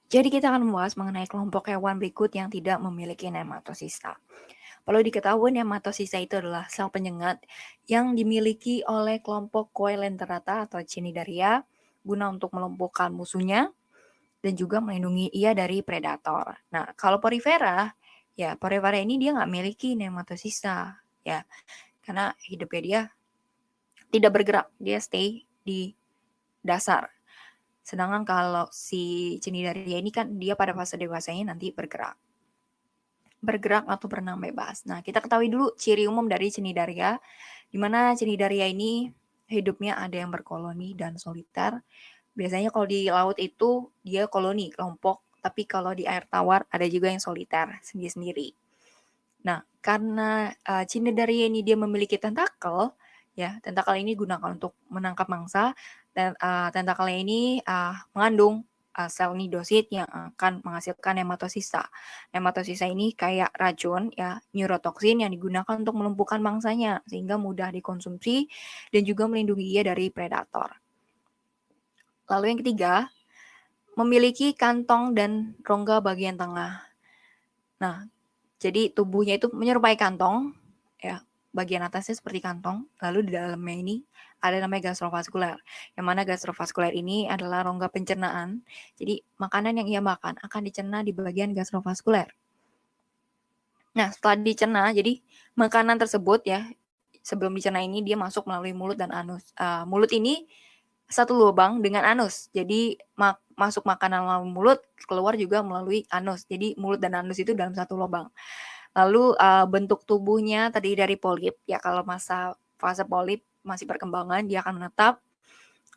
Jadi kita akan membahas mengenai kelompok hewan berikut yang tidak memiliki nematosista. Perlu diketahui nematosista itu adalah sel penyengat yang dimiliki oleh kelompok Coelenterata atau Cnidaria guna untuk melumpuhkan musuhnya dan juga melindungi ia dari predator. Nah, kalau Porifera, ya Porifera ini dia nggak memiliki nematosista, ya karena hidupnya dia tidak bergerak, dia stay di dasar. Sedangkan kalau si Cnidaria ini kan dia pada fase dewasanya nanti bergerak atau berenang bebas. Nah, kita ketahui dulu ciri umum dari Cnidaria, di mana Cnidaria ini hidupnya ada yang berkoloni dan soliter. Biasanya kalau di laut itu dia koloni, kelompok, tapi kalau di air tawar ada juga yang soliter, sendiri-sendiri. Nah, karena Cnidaria ini dia memiliki tentakel, ya, tentakel ini digunakan untuk menangkap mangsa, dan tentakelnya ini mengandung sel nidosit yang akan menghasilkan nematosista. Nematosista ini kayak racun, ya, neurotoksin yang digunakan untuk melumpuhkan mangsanya, sehingga mudah dikonsumsi dan juga melindungi ia dari predator. Lalu yang ketiga, memiliki kantong dan rongga bagian tengah. Nah, jadi tubuhnya itu menyerupai kantong, ya, bagian atasnya seperti kantong, lalu di dalamnya ini ada namanya gastrovaskuler, yang mana gastrovaskuler ini adalah rongga pencernaan. Jadi makanan yang ia makan akan dicerna di bagian gastrovaskuler. Nah, setelah dicerna, jadi makanan tersebut ya, sebelum dicerna ini dia masuk melalui mulut dan anus. Mulut ini satu lubang dengan anus. Jadi masuk makanan melalui mulut, keluar juga melalui anus. Jadi mulut dan anus itu dalam satu lubang. Lalu bentuk tubuhnya terdiri dari polip. Ya kalau fase polip masih perkembangan dia akan menetap.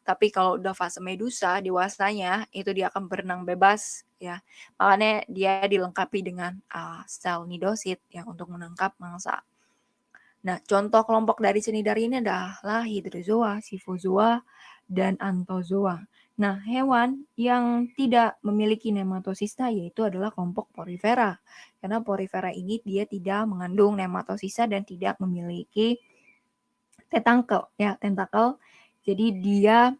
Tapi kalau udah fase medusa dewasanya itu dia akan berenang bebas ya. Makanya dia dilengkapi dengan sel nidosit ya untuk menangkap mangsa. Nah, contoh kelompok dari Cnidaria ini adalah Hydrozoa, Scyphozoa, dan Anthozoa. Nah, hewan yang tidak memiliki nematosista yaitu adalah kelompok Porifera. Karena Porifera ini dia tidak mengandung nematosista dan tidak memiliki tentakel. Jadi dia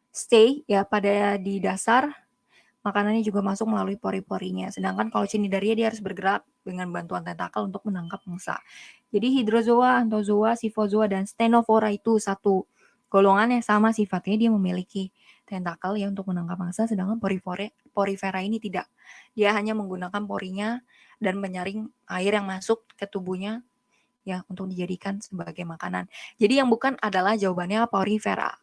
stay ya pada di dasar, makanannya juga masuk melalui pori-porinya. Sedangkan kalau Cnidaria dia harus bergerak dengan bantuan tentakel untuk menangkap mangsa. Jadi Hydrozoa, Anthozoa, Scyphozoa, dan Stenophora itu satu golongan yang sama sifatnya, dia memiliki tentakel ya untuk menangkap mangsa, sedangkan Porifera ini tidak. Dia hanya menggunakan porinya dan menyaring air yang masuk ke tubuhnya ya untuk dijadikan sebagai makanan. Jadi yang bukan adalah jawabannya Porifera.